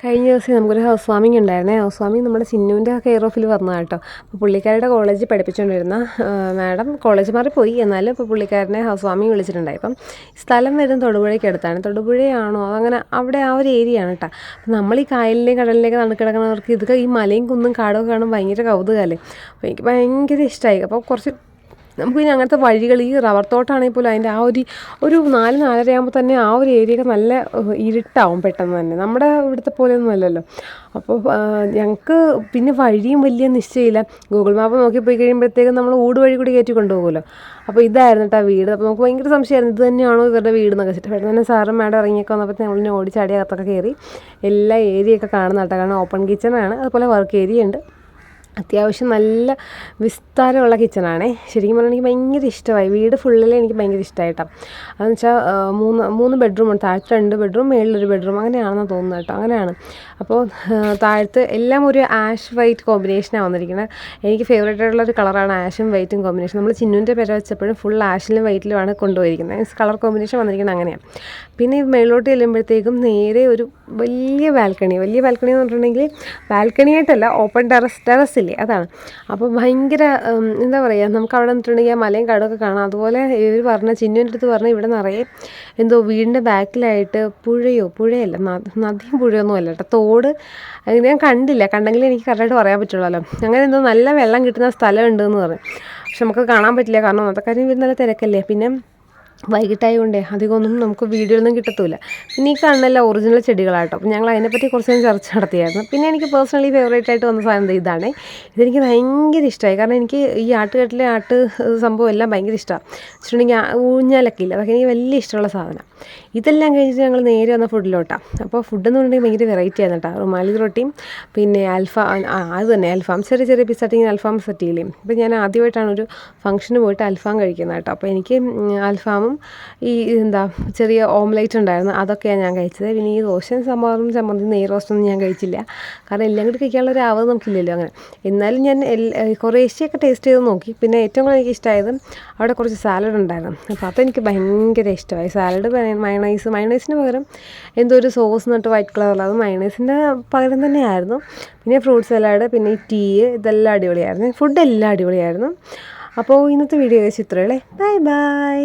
കഴിഞ്ഞ ദിവസം നമുക്കൊരു ഹൗസ് വാമിംഗ് ഉണ്ടായിരുന്നേ. ഹൗസ് വാമിംഗ് നമ്മുടെ ചിന്നുവിൻ്റെ കെയർ ഓഫിൽ വന്നതാണ് കേട്ടോ. അപ്പോൾ പുള്ളിക്കാരുടെ കോളേജിൽ പഠിപ്പിച്ചുകൊണ്ടിരുന്ന മാഡം കോളേജ് മാറിപ്പോയി, എന്നാലും ഇപ്പോൾ പുള്ളിക്കാരനെ ഹൗസ് വാമിംഗ് വിളിച്ചിട്ടുണ്ടായി. അപ്പം സ്ഥലം വരുന്ന തൊടുപുഴയ്ക്ക് അടുത്താണ്. തൊടുപുഴയാണോ അങ്ങനെ അവിടെ ആ ഒരു ഏരിയ ആണ് കേട്ടോ. നമ്മൾ ഈ കായലിൻ്റെയും കടലിൻ്റെയൊക്കെ നടുക്കിടക്കുന്നവർക്ക് ഇതൊക്കെ ഈ മലയും കുന്നും കാടൊക്കെ കാണുമ്പോൾ ഭയങ്കര കൗതുകമല്ലേ. അപ്പോൾ എനിക്ക് ഭയങ്കര ഇഷ്ടമായി. അപ്പോൾ കുറച്ച് നമുക്ക് ഇനി അങ്ങനത്തെ വഴികൾ, ഈ റബ്ബർ തോട്ടമാണെങ്കിൽ പോലും അതിൻ്റെ ആ ഒരു 4-4:30 ആകുമ്പോൾ തന്നെ ആ ഒരു ഏരിയയൊക്കെ നല്ല ഇരുട്ടാവും പെട്ടെന്ന് തന്നെ. നമ്മുടെ ഇവിടുത്തെ പോലെയൊന്നും അല്ലല്ലോ. അപ്പോൾ ഞങ്ങൾക്ക് പിന്നെ വഴിയും വലിയ നിശ്ചയമില്ല. ഗൂഗിൾ മാപ്പ് നോക്കി പോയി കഴിയുമ്പോഴത്തേക്കും നമ്മൾ ഊട് വഴി കൂടി കയറ്റി കൊണ്ടുപോകുമല്ലോ. അപ്പോൾ ഇതായിരുന്നു കേട്ടോ വീട്. അപ്പോൾ നമുക്ക് ഭയങ്കര സംശയമായിരുന്നു, ഇത് തന്നെയാണോ ഇവരുടെ വീട് എന്നൊക്കെ വെച്ചിട്ട്. പെട്ടെന്ന് തന്നെ സാറും മാഡം ഇറങ്ങിയൊക്കെ വന്നപ്പോൾ നമ്മളിനെ ഓടിച്ചാടി അകത്തൊക്കെ കയറി എല്ലാ ഏരിയയൊക്കെ കാണുന്ന കേട്ടോ. കാരണം ഓപ്പൺ കിച്ചണാണ്, അതുപോലെ വർക്ക് ഏരിയ ഉണ്ട്. അത്യാവശ്യം നല്ല വിസ്താരമുള്ള കിച്ചണാണേ. ശരിക്കും പറഞ്ഞാൽ എനിക്ക് ഭയങ്കര ഇഷ്ടമായി. വീട് ഫുള്ളിലെ എനിക്ക് ഭയങ്കര ഇഷ്ടമായി കേട്ടോ. അതെന്ന് വെച്ചാൽ മൂന്ന് ബെഡ്റൂമുണ്ട്. താഴത്ത് 2 ബെഡ്റൂം, മേളിലൊരു ബെഡ്റൂം, അങ്ങനെയാണെന്ന് തോന്നുന്നു കേട്ടോ. അങ്ങനെയാണ്. അപ്പോൾ താഴത്ത് എല്ലാം ഒരു ആഷ് വൈറ്റ് കോമ്പിനേഷനാണ് വന്നിരിക്കുന്നത്. എനിക്ക് ഫേവറേറ്റ് ആയിട്ടുള്ളൊരു കളറാണ് ആഷും വൈറ്റും കോമ്പിനേഷൻ. നമ്മൾ ചിന്നുവിൻ്റെ പേര് വെച്ചപ്പോഴും ഫുൾ ആഷിലും വൈറ്റിലുമാണ് കൊണ്ടുപോയിരിക്കുന്നത്. മീൻസ് കളർ കോമ്പിനേഷൻ വന്നിരിക്കുന്നത് അങ്ങനെയാണ്. പിന്നെ മേളിലോട്ട് ചെല്ലുമ്പോഴത്തേക്കും നേരെ ഒരു വലിയ ബാൽക്കണി എന്ന് പറഞ്ഞിട്ടുണ്ടെങ്കിൽ ബാൽക്കണിയായിട്ടല്ല, ഓപ്പൺ ടെറസില്ലേ അതാണ്. അപ്പോൾ ഭയങ്കര എന്താ പറയുക, നമുക്ക് അവിടെ നിന്നിട്ടുണ്ടെങ്കിൽ ആ മലയും കാടൊക്കെ കാണാം. അതുപോലെ ഇവർ പറഞ്ഞ ചിന്നുവിൻ്റെ അടുത്ത് പറഞ്ഞാൽ ഇവിടെ നിറയെ എന്തോ വീടിൻ്റെ ബാക്കിലായിട്ട് പുഴയല്ല, നദിയും പുഴയൊന്നും അല്ല കേട്ടോ, തോട്. ഞാൻ കണ്ടെങ്കിൽ എനിക്ക് കറക്റ്റായിട്ട് പറയാൻ പറ്റുള്ളൂ. അങ്ങനെ എന്തോ നല്ല വെള്ളം കിട്ടുന്ന സ്ഥലം ഉണ്ടെന്ന് പറഞ്ഞു. പക്ഷെ നമുക്ക് കാണാൻ പറ്റില്ല, കാരണം അന്നത്തെ കാര്യം ഇവർ നല്ല തിരക്കല്ലേ. പിന്നെ വൈകിട്ടായതുകൊണ്ടേ അധികമൊന്നും നമുക്ക് വീഡിയോയൊന്നും കിട്ടത്തില്ല. പിന്നെ ഈ കാണുന്നല്ല ഒറിജിനൽ ചെടികളാട്ടോ. അപ്പോൾ ഞങ്ങൾ അതിനെപ്പറ്റി കുറച്ച് ചർച്ച നടത്തിയായിരുന്നു. പിന്നെ എനിക്ക് പേഴ്സണലി ഫേവറേറ്റ് ആയിട്ട് വന്ന സാധനം ഇതാണ്. ഇതെനിക്ക് ഭയങ്കര ഇഷ്ടമായി. കാരണം എനിക്ക് ഈ ആട്ടുകെട്ടിലെ സംഭവം എല്ലാം ഭയങ്കര ഇഷ്ടമാണ്. വെച്ചിട്ടുണ്ടെങ്കിൽ ഊഞ്ഞാലൊക്കെ ഇല്ല, അതൊക്കെ എനിക്ക് വലിയ ഇഷ്ടമുള്ള സാധനം. ഇതെല്ലാം കഴിഞ്ഞിട്ട് ഞങ്ങൾ നേരെ വന്ന ഫുഡിലോട്ടാണ്. അപ്പോൾ ഫുഡ് എന്ന് പറഞ്ഞിട്ടുണ്ടെങ്കിൽ ഭയങ്കര വെറൈറ്റി ആയിരുന്നു കേട്ടോ. റുമാലി റൊട്ടിയും പിന്നെ അത് തന്നെ അൽഫാം, ചെറിയ പീസ് ആയിട്ടിങ്ങനെ അൽഫാം സെറ്റ് ചെയ്യില്ലേ. അപ്പോൾ ഞാൻ ആദ്യമായിട്ടാണ് ഒരു ഫംഗ്ഷന് പോയിട്ട് അൽഫാം കഴിക്കുന്നത് കേട്ടോ. അപ്പോൾ എനിക്ക് അൽഫാമും ഈ ചെറിയ ഓംലേറ്റ് ഉണ്ടായിരുന്നു, അതൊക്കെയാണ് ഞാൻ കഴിച്ചത്. പിന്നെ ഈ ദോശയും സാമ്പാറും ചമ്മന്തി നെയ് റോസ്റ്റൊന്നും ഞാൻ കഴിച്ചില്ല, കാരണം എല്ലാം കൂടി കഴിക്കാനുള്ള ഒരു ആവത് നമുക്കില്ലല്ലോ അങ്ങനെ. എന്നാലും ഞാൻ കുറേശ്ശെയൊക്കെ ടേസ്റ്റ് ചെയ്ത് നോക്കി. പിന്നെ ഏറ്റവും കൂടുതൽ എനിക്ക് ഇഷ്ടമായത് അവിടെ കുറച്ച് സാലഡ് ഉണ്ടായിരുന്നു. അപ്പോൾ അതെനിക്ക് ഭയങ്കര ഇഷ്ടമായി. സാലഡ് മയണൈസിന് പകരം എന്തോ ഒരു സോസ് എന്നിട്ട് വൈറ്റ് കളറുള്ള, അത് മയണൈസിൻ്റെ പകരം തന്നെയായിരുന്നു. പിന്നെ ഫ്രൂട്ട് സലാഡ്, പിന്നെ ഈ ടീ, ഇതെല്ലാം അടിപൊളിയായിരുന്നു. ഫുഡ് എല്ലാം അടിപൊളിയായിരുന്നു. അപ്പോൾ ഇന്നത്തെ വീഡിയോ ചിത്രങ്ങളെ ബൈ.